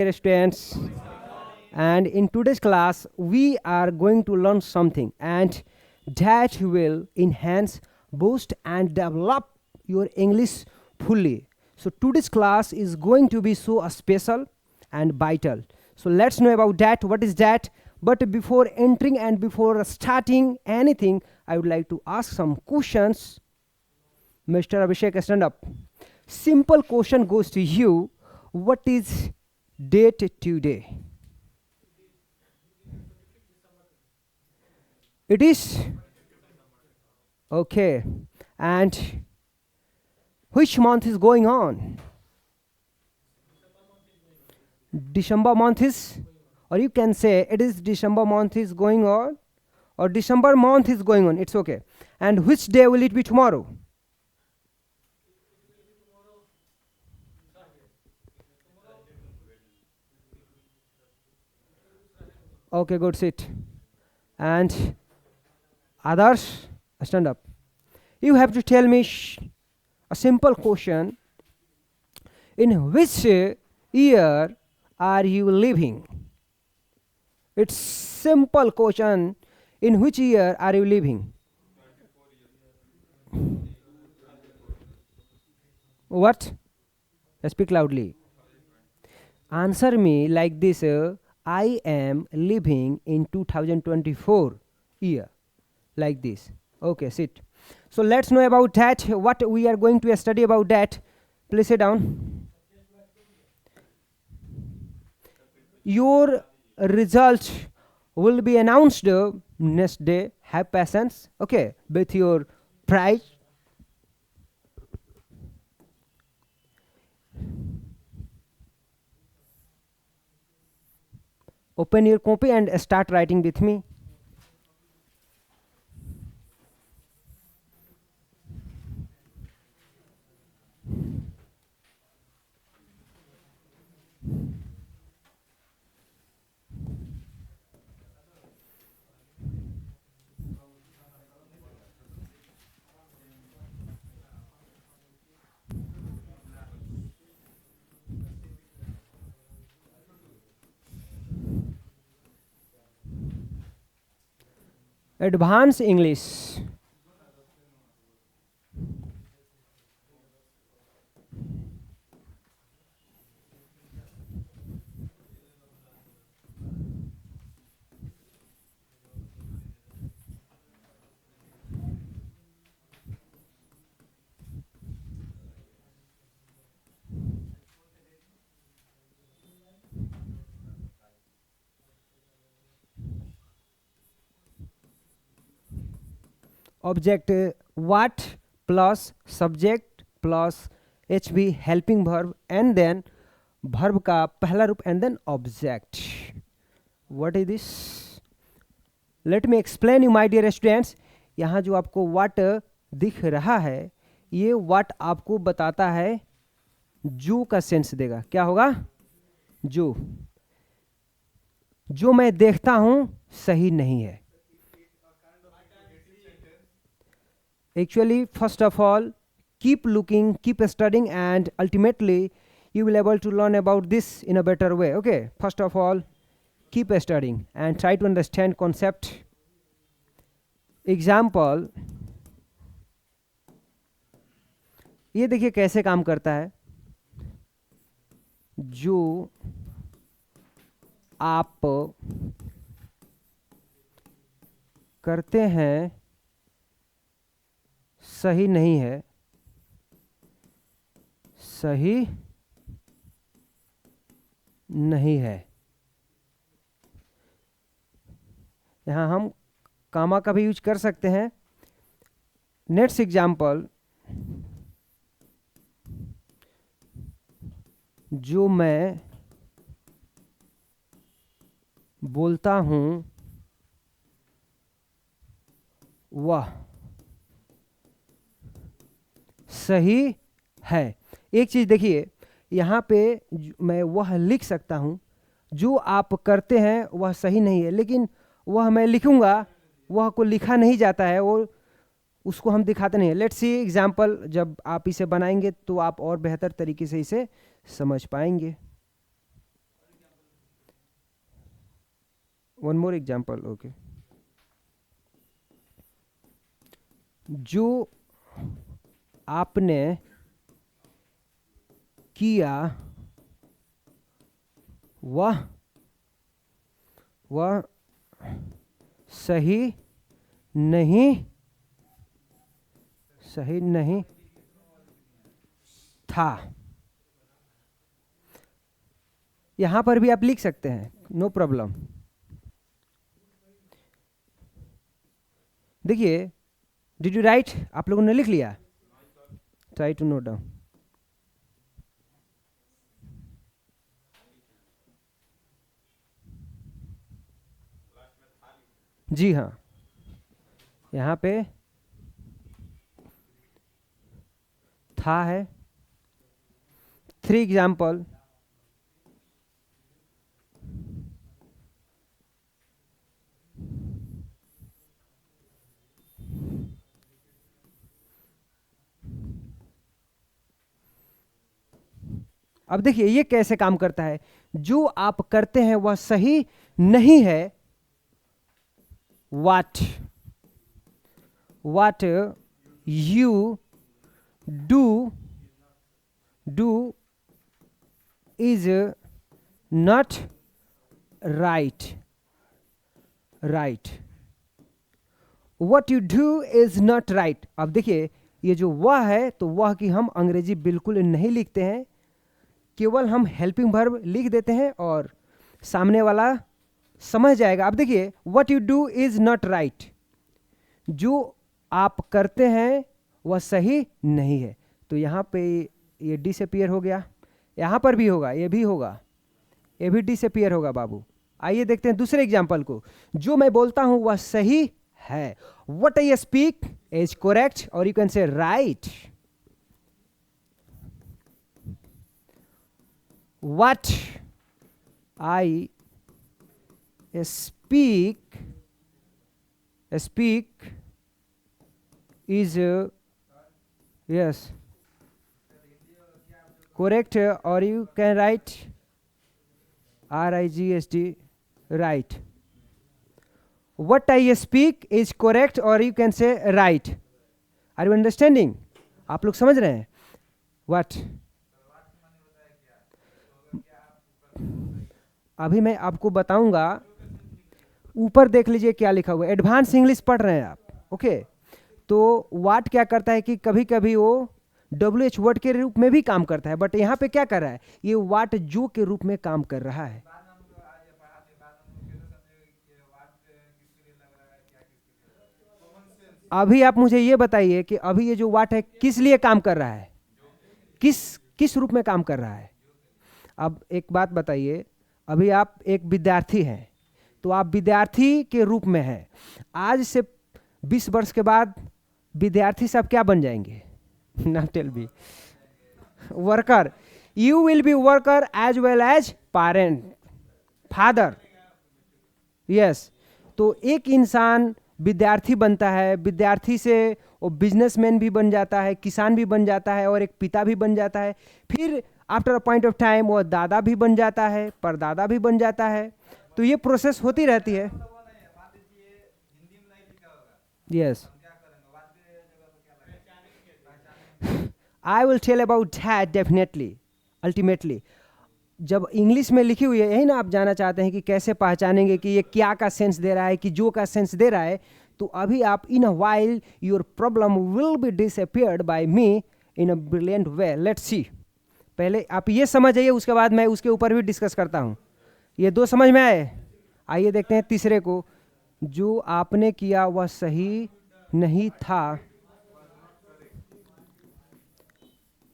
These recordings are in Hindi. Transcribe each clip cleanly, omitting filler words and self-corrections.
Dear students, and in today's class we are going to learn something and that will enhance, boost and develop your English fully. So today's class is going to be so special and vital. So let's know about that. What is that? But before entering and before starting anything, I would like to ask some questions. Mr. Abhishek, stand up. Simple question goes to you. What is date today? It is okay. And which month is going on? December month is, or you can say it is December month is going on, or December month is going on. It's okay. And which day will it be tomorrow? Okay, good. Sit. And others, stand up. You have to tell me a simple question. In which year are you living? It's simple question. In which year are you living? What? Speak loudly. Answer me like this. I am living in 2024 year. Like this. Okay, sit. So let's know about that. What we are going to study about that. Please sit down. Your result will be announced next day. Have patience. Okay, with your prize. Open your copy and start writing with me. Advanced English. Object what plus subject plus HB helping verb and then verb का पहला रूप and then object. What is this? Let me explain you my dear students. यहाँ जो आपको what दिख रहा है ये what आपको बताता है जो का सेंस देगा. क्या होगा? जो जो मैं देखता हूं सही नहीं है. Actually, first of all, keep looking, keep studying, and ultimately you will able to learn about this in a better way. Okay, first of all, keep studying and try to understand concept. Example, ये देखिए कैसे काम करता है. जो आप करते हैं सही नहीं है. सही नहीं है. यहां हम कामा का भी यूज कर सकते हैं. नेक्स्ट एग्जाम्पल, जो मैं बोलता हूं वह सही है. एक चीज देखिए यहाँ पे मैं वह लिख सकता हूँ. जो आप करते हैं वह सही नहीं है, लेकिन वह मैं लिखूंगा वह को लिखा नहीं जाता है और उसको हम दिखाते नहीं है. Let's see example. जब आप इसे बनाएंगे तो आप और बेहतर तरीके से इसे समझ पाएंगे. One more example. ओके, जो आपने किया वह सही नहीं था. यहां पर भी आप लिख सकते हैं, नो प्रॉब्लम. देखिए, डिड यू राइट? आप लोगों ने लिख लिया? Try to note down. जी हाँ, यहाँ पे था है. 3 एग्जाम्पल. अब देखिए ये कैसे काम करता है. जो आप करते हैं वह सही नहीं है. what you do is not right. what you do is not right. अब देखिए ये जो वह है, तो वह की हम अंग्रेजी बिल्कुल नहीं लिखते हैं, केवल हम हेल्पिंग वर्ब लिख देते हैं और सामने वाला समझ जाएगा. अब देखिए, what you do is not right. जो आप करते हैं वह सही नहीं है. तो यहाँ पे ये डिसअपीयर हो गया. यहाँ पर भी होगा, ये भी होगा, ये भी डिसअपीयर होगा बाबू. आइए देखते हैं दूसरे एग्जाम्पल को. जो मैं बोलता हूं वह सही है. What I speak is correct, or you can say right. What I speak is yes, correct, or you can write RIGST, right. What I speak is correct, or you can say right. Are you understanding? आप लोग समझ रहे हैं? What? अभी मैं आपको बताऊंगा. ऊपर देख लीजिए क्या लिखा हुआ है. एडवांस इंग्लिश पढ़ रहे हैं आप, ओके? तो वाट क्या करता है कि कभी कभी वो WH वर्ड के रूप में भी काम करता है, बट यहाँ पे क्या कर रहा है, ये वाट जो के रूप में काम कर रहा है. अभी आप मुझे ये बताइए कि अभी ये जो वाट है किस लिए काम कर रहा है, किस रूप में काम कर रहा है. अब एक बात बताइए, अभी आप एक विद्यार्थी हैं, तो आप विद्यार्थी के रूप में हैं. आज से 20 वर्ष के बाद विद्यार्थी से आप क्या बन जाएंगे? ना टेल बी. Worker. You will be worker as well as parent, father. Yes. तो एक इंसान विद्यार्थी बनता है, विद्यार्थी से वो बिजनेसमैन भी बन जाता है, किसान भी बन जाता है, और एक पिता भी बन जाता है. फिर after a point of time वो दादा भी बन जाता है, परदादा भी बन जाता है. तो ये प्रोसेस होती रहती है. Yes, I will tell about that definitely. Ultimately जब इंग्लिश में लिखी हुई है, यही ना आप जानना चाहते हैं कि कैसे पहचानेंगे कि ये क्या का सेंस दे रहा है, कि जो का सेंस दे रहा है. तो अभी आप in a while your problem will be disappeared by me in a brilliant way. Let's see. पहले आप ये समझ आइए, उसके बाद मैं उसके ऊपर भी डिस्कस करता हूँ. ये 2 समझ में आए? आइए देखते हैं तीसरे को. जो आपने किया वह सही नहीं था.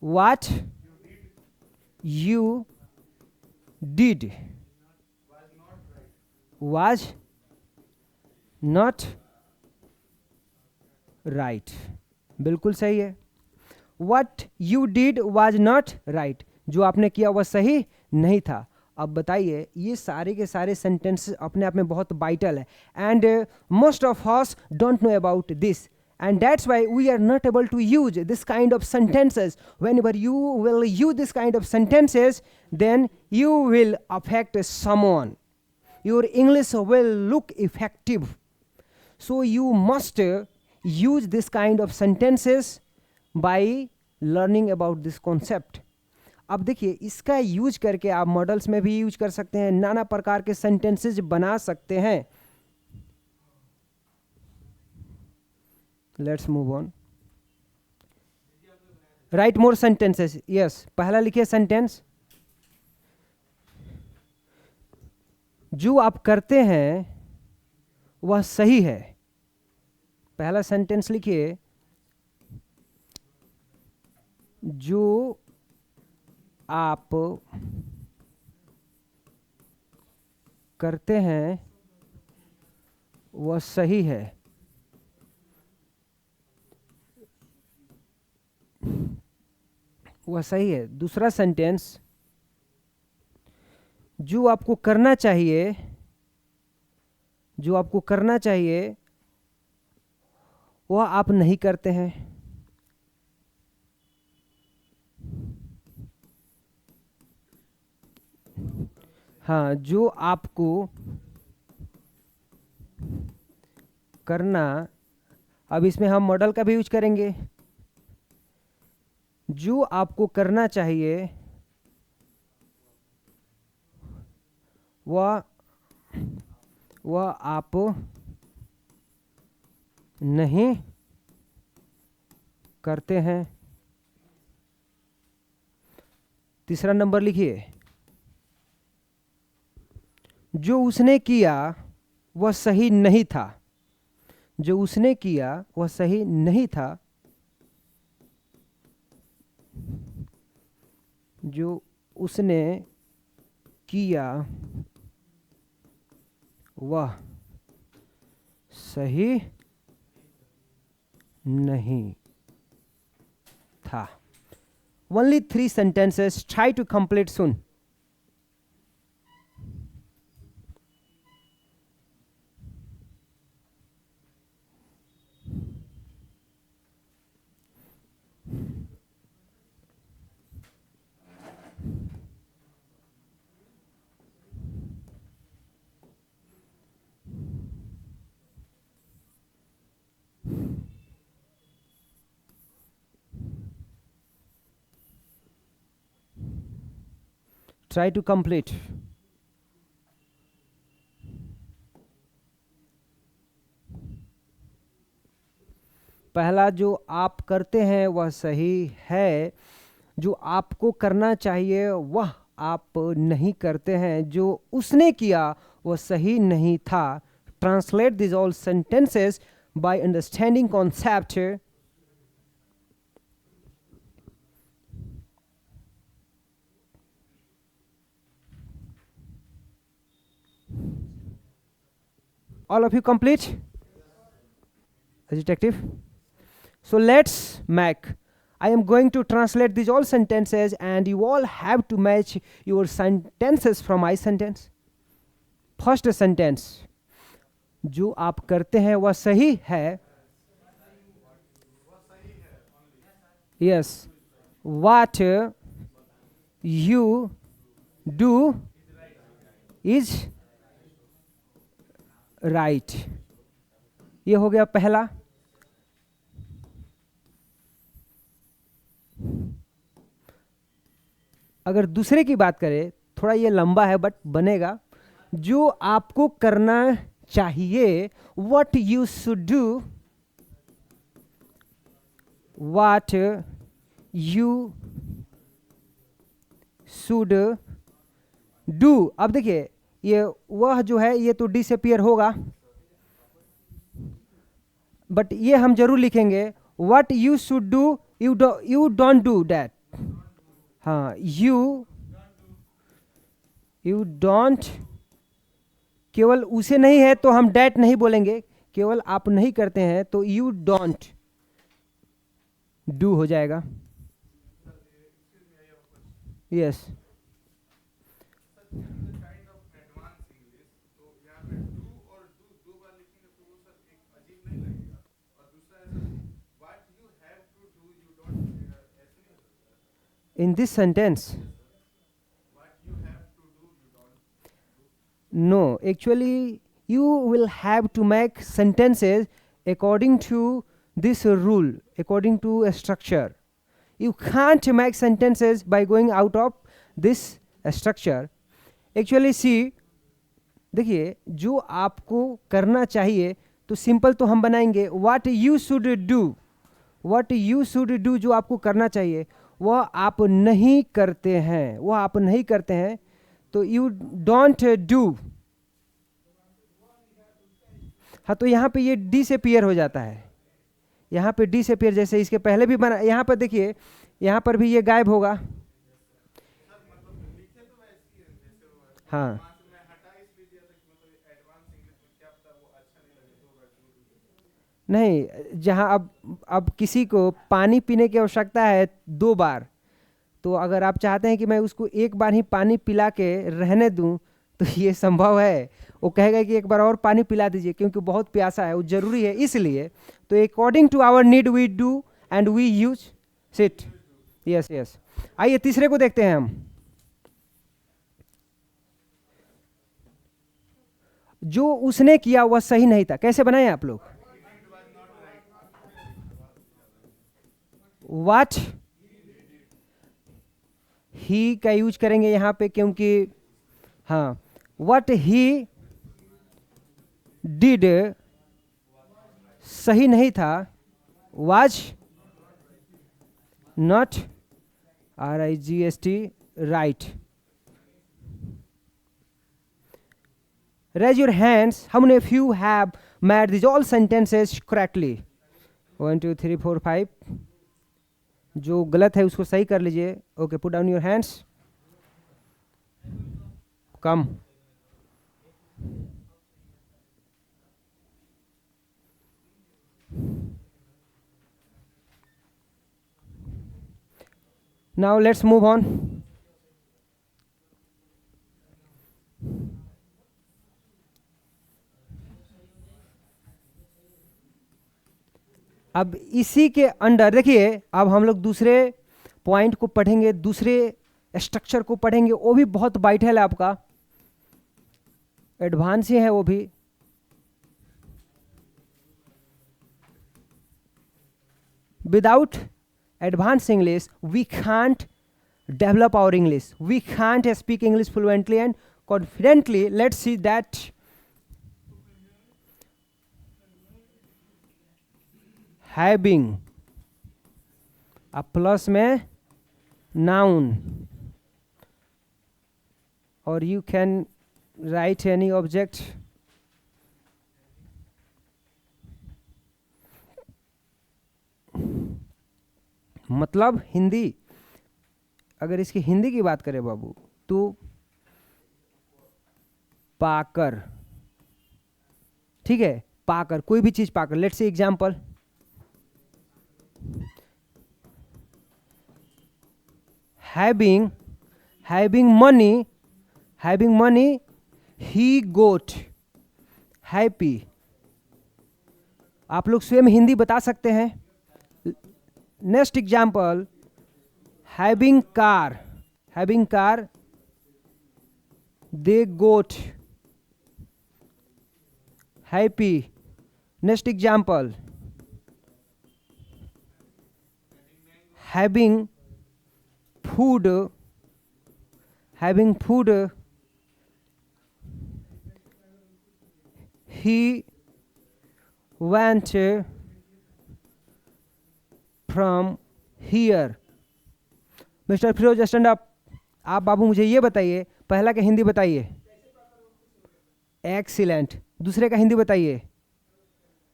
What you did was not right. बिल्कुल सही है. What you did was not right. जो आपने किया वह सही नहीं था. अब बताइए, ये सारे के सारे सेंटेंस अपने आप में बहुत वाइटल है, and most of us don't know about this, and that's why we are not able to use this kind of sentences. Whenever you will use this kind of sentences, then you will affect someone. your English will look effective. So you must use this kind of sentences by learning about this concept. अब देखिए इसका यूज करके आप मॉडल्स में भी यूज कर सकते हैं, नाना प्रकार के सेंटेंसेस बना सकते हैं. Let's move on. Right more sentences. Yes, पहला लिखिए सेंटेंस. जो आप करते हैं वह सही है. पहला सेंटेंस लिखिए. जो आप करते हैं वह सही है. वह सही है. दूसरा सेंटेंस. जो आपको करना चाहिए, जो आपको करना चाहिए वह आप नहीं करते हैं. हाँ, जो आपको करना, अब इसमें हम मॉडल का भी यूज करेंगे. जो आपको करना चाहिए वह आप नहीं करते हैं. तीसरा नंबर लिखिए. जो उसने किया वह सही नहीं था. जो उसने किया वह सही नहीं था. जो उसने किया वह सही नहीं था. Only 3 sentences. Try to complete soon. Try to complete. पहला, जो आप करते हैं वह सही है. जो आपको करना चाहिए वह आप नहीं करते हैं. जो उसने किया वह सही नहीं था. Translate these all sentences by understanding concept. All of you complete? Adjective. So let's make. I am going to translate these all sentences and you all have to match your sentences from my sentence. First sentence. जो आप करते हैं वह सही है. Yes. What you do is right. ये हो गया पहला. अगर दूसरे की बात करें, थोड़ा ये लंबा है बट बनेगा. जो आपको करना चाहिए, what you should do, what you should do. अब देखिए ये वह जो है ये तो डिसअपियर होगा, बट ये हम जरूर लिखेंगे. what you should do, you don't do that. हाँ, you don't. केवल उसे नहीं है तो हम डैट नहीं बोलेंगे. केवल आप नहीं करते हैं तो you don't do हो जाएगा. Yes. In this sentence, No, actually you will have to make sentences according to this rule, according to a structure. You can't make sentences by going out of this structure. Actually see, देखिए जो आपको करना चाहिए तो सिंपल तो हम बनाएंगे what you should do, what you should do, जो आपको करना चाहिए वह आप नहीं करते हैं, वह आप नहीं करते हैं, तो यू डोंट डू। हाँ, तो यहाँ पे ये डी से पेयर हो जाता है, यहाँ पे डी से पेयर, जैसे इसके पहले भी बना, यहाँ पर देखिए यहाँ पर भी ये गायब होगा। हाँ, नहीं, जहाँ अब किसी को पानी पीने की आवश्यकता है 2 बार, तो अगर आप चाहते हैं कि मैं उसको एक बार ही पानी पिला के रहने दूं तो ये संभव है, वो कहेगा कि एक बार और पानी पिला दीजिए क्योंकि बहुत प्यासा है, वो जरूरी है इसलिए। तो according to our need we do and we use sit. Yes yes, आइए तीसरे को देखते हैं हम। जो उसने किया वह सही नहीं था, कैसे बनाए आप लोग? व्हाट ही का यूज करेंगे यहाँ पे, क्योंकि हाँ, व्हाट ही डिड सही नहीं था, was not RIGST right. Raise your hands. How many of you have made these all sentences correctly? 1 2 3 4 5। जो गलत है उसको सही कर लीजिए। Okay, put down your hands. Come. Now let's move on. अब इसी के अंडर देखिए, अब हम लोग दूसरे पॉइंट को पढ़ेंगे, दूसरे स्ट्रक्चर को पढ़ेंगे, वो भी बहुत वाइटल है, आपका एडवांस ही है वो भी। Without advanced English we can't develop our English, we can't speak English fluently and confidently. Let's see that having a plus में noun, or you can write any object, मतलब हिंदी, अगर इसकी हिंदी की बात करें बाबू तो पाकर, ठीक है, पाकर, कोई भी चीज पाकर। Let's see example, having money he got happy। आप लोग स्वयं हिंदी बता सकते हैं। Next example, having car they got happy। Next example, having food he went from here। Mister Firoz stand up. आप बाबू मुझे ये बताइए, पहला का हिंदी बताइए। एक्सीलेंट। दूसरे का हिंदी बताइए।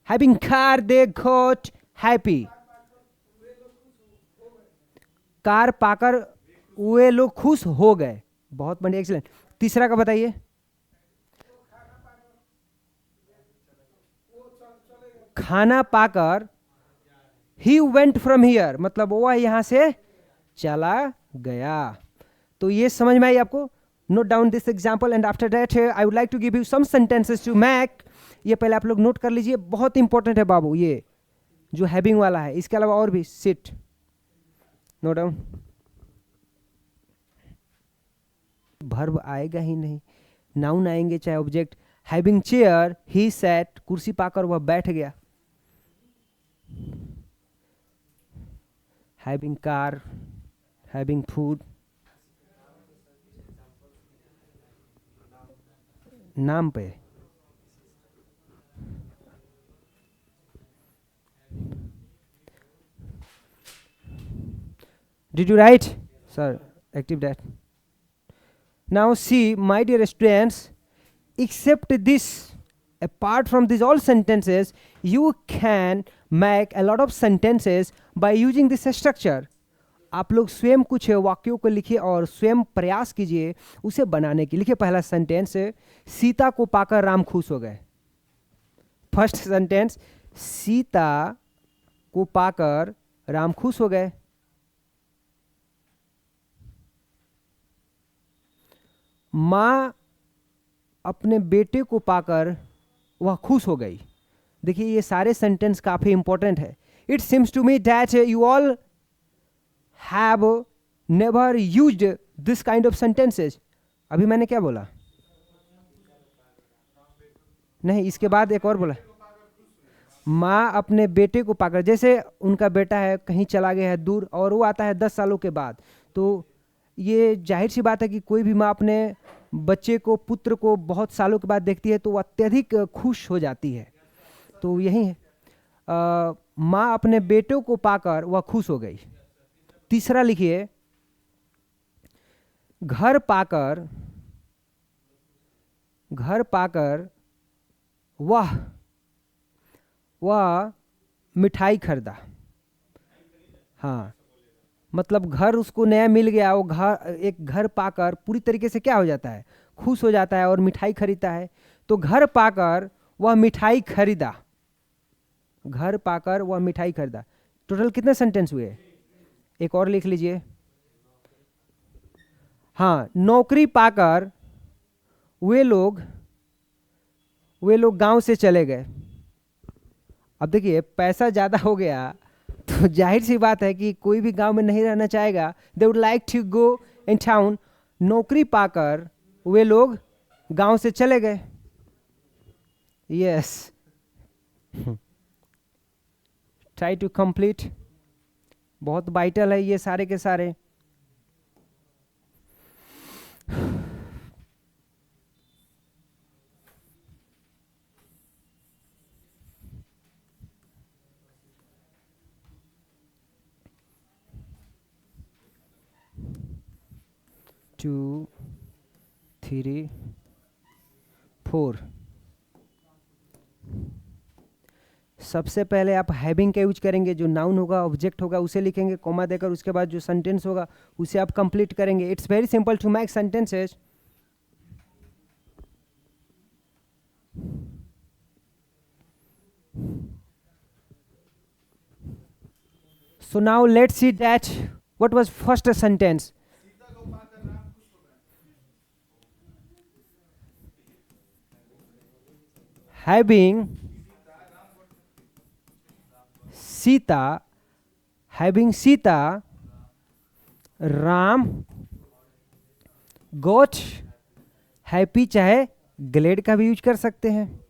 Having car they got happy. Car पाकर वे लोग खुश हो गए। बहुत बढ़िया, एक्सीलेंट। तीसरा का बताइए। खाना पाकर ही वेंट फ्रॉम हियर, मतलब वह यहां से चला गया। तो ये समझ में आई आपको? Note down this example and after that I would like to give you some sentences to make. ये पहले आप लोग नोट कर लीजिए, बहुत इंपॉर्टेंट है बाबू ये जो हैविंग वाला है। इसके अलावा और भी, सिट, नोट डाउन। वर्ब आएगा ही नहीं, नाउन आएंगे चाहे object. Having chair, he sat, कुर्सी पाकर वह बैठ गया. Having car, having food. नाम पे did you write sir? Active that. Now see my dear students, except this, apart from these all sentences, you can make a lot of sentences by using this structure. आप लोग स्वयं कुछ वाक्यों को लिखिए और स्वयं प्रयास कीजिए उसे बनाने की. लिखिए पहला सेंटेंस, सीता को पाकर राम खुश हो गए. फर्स्ट सेंटेंस, सीता को पाकर राम खुश हो गए. माँ अपने बेटे को पाकर वह खुश हो गई. देखिए ये सारे सेंटेंस काफी इंपॉर्टेंट है. It seems to me that you all have never used this kind of sentences. अभी मैंने क्या बोला? नहीं, इसके बाद एक और बोला. माँ अपने बेटे को पाकर, जैसे उनका बेटा है कहीं चला गया है दूर और वो आता है 10 सालों के बाद, तो ये जाहिर सी बात है कि कोई भी माँ अपने बच्चे को, पुत्र को बहुत सालों के बाद देखती है तो वो अत्यधिक खुश हो जाती है. तो यही है, माँ अपने बेटों को पाकर वह खुश हो गई. तीसरा लिखिए, घर पाकर वह मिठाई खरीदा. हाँ, मतलब घर उसको नया मिल गया, वो एक घर पाकर पूरी तरीके से क्या हो जाता है? खुश हो जाता है और मिठाई खरीदता है. तो घर पाकर वह मिठाई खरीदा. घर पाकर वह मिठाई खरीदा. टोटल कितने सेंटेंस हुए? एक और लिख लीजिए. हाँ, नौकरी पाकर वे लोग गांव से चले गए. अब देखिए पैसा ज़्यादा हो गया तो जाहिर सी बात है कि कोई भी गांव में नहीं रहना चाहेगा. They would like to go in town. नौकरी पाकर वे लोग गांव से चले गए. Yes, try to complete. बहुत वाइटल है ये सारे के सारे. टू, 3, 4. सबसे पहले आप हैविंग का यूज करेंगे. जो नाउन होगा, ऑब्जेक्ट होगा, उसे लिखेंगे कॉमा देकर. उसके बाद जो सेंटेंस होगा उसे आप कंप्लीट करेंगे. It's very simple to make sentences. So now let's see that what was first sentence. Having Sita, Ram got happy. चाहे ग्लेड का भी यूज कर सकते हैं.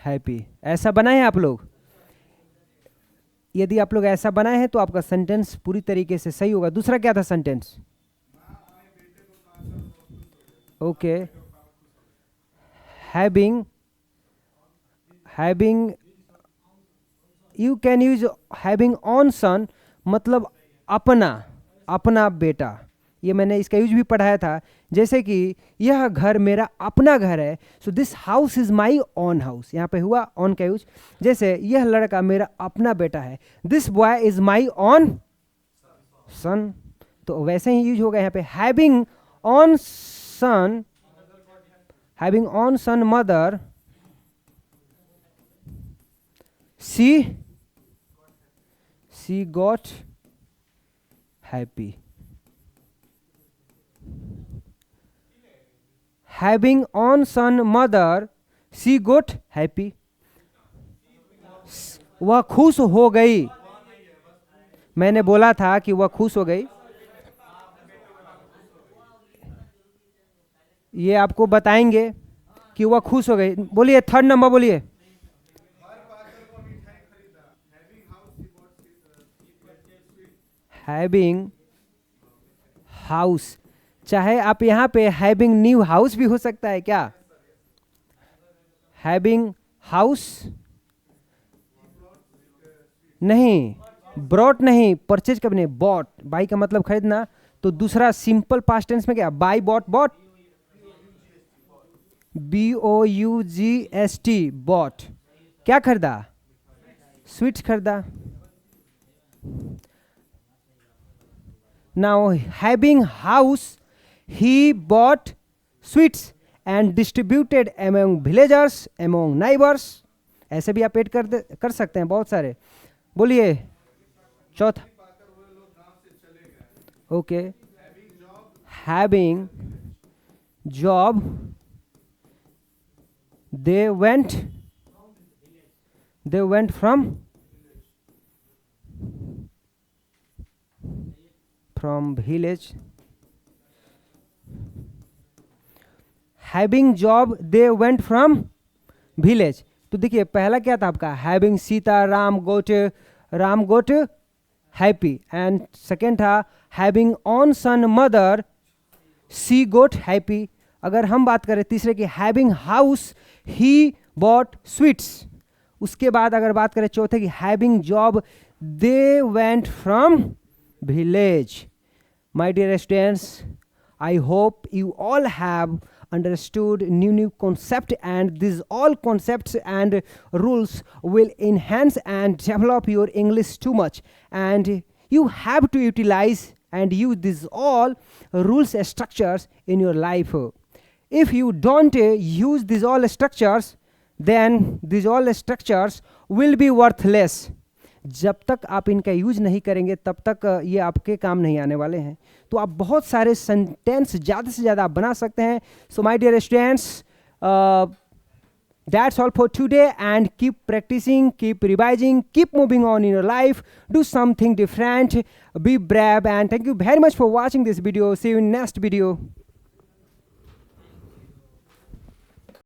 हैप्पी ऐसा बनाए आप लोग. यदि आप लोग ऐसा बनाए हैं तो आपका सेंटेंस पूरी तरीके से सही होगा. दूसरा क्या था sentence? Okay, having you can use having own son, मतलब अपना बेटा. ये मैंने इसका यूज भी पढ़ाया था. जैसे कि यह घर मेरा अपना घर है. So this house is my own house. यहाँ पे हुआ ऑन का यूज. जैसे यह लड़का मेरा अपना बेटा है. This boy is my own son. तो वैसे ही यूज होगा यहाँ पे. Having own son mother, she got happy. Having on son mother, she got happy. वह खुश हो गई. मैंने बोला था कि वह खुश हो गई. ये आपको बताएंगे कि वह खुश हो गई। बोलिए थर्ड नंबर बोलिए। हैविंग हाउस, चाहे आप यहाँ पे हैविंग न्यू हाउस भी हो सकता है क्या? हैविंग हाउस नहीं, ब्रॉट नहीं, परचेज कब नहीं, बॉट। बाई का मतलब खरीदना, तो दूसरा सिंपल पास्ट टेंस में क्या? Buy bought bought, BOUGST bought. क्या खरीदा? स्वीट्स खरीदा। Now having house he bought sweets and distributed among villagers among neighbours. ऐसे भी आप ऐड कर सकते हैं बहुत सारे। बोलिए चौथा। Okay, having job they went from village। having job they went from village। तो देखिए पहला क्या था आपका? having Sita Ram got happy, and second था having on son mother she got happy। अगर हम बात करें तीसरे की, having house he bought sweets. उसके बाद अगर बात करें चौथे की, having job they went from village. My dear students, I hope you all have understood new concept, and these all concepts and rules will enhance and develop your English too much, and you have to utilize and use these all rules structures in your life. If you don't use these all structures, then these all structures will be worthless। जब तक आप इनका यूज नहीं करेंगे तब तक ये आपके काम नहीं आने वाले हैं। तो आप बहुत सारे सेंटेंस ज़्यादा से ज़्यादा आप बना सकते हैं। So my dear students, that's all for today, and keep practicing, keep revising, keep moving on in your life, do something different, be brave, and thank you very much for watching this video. See you in next video.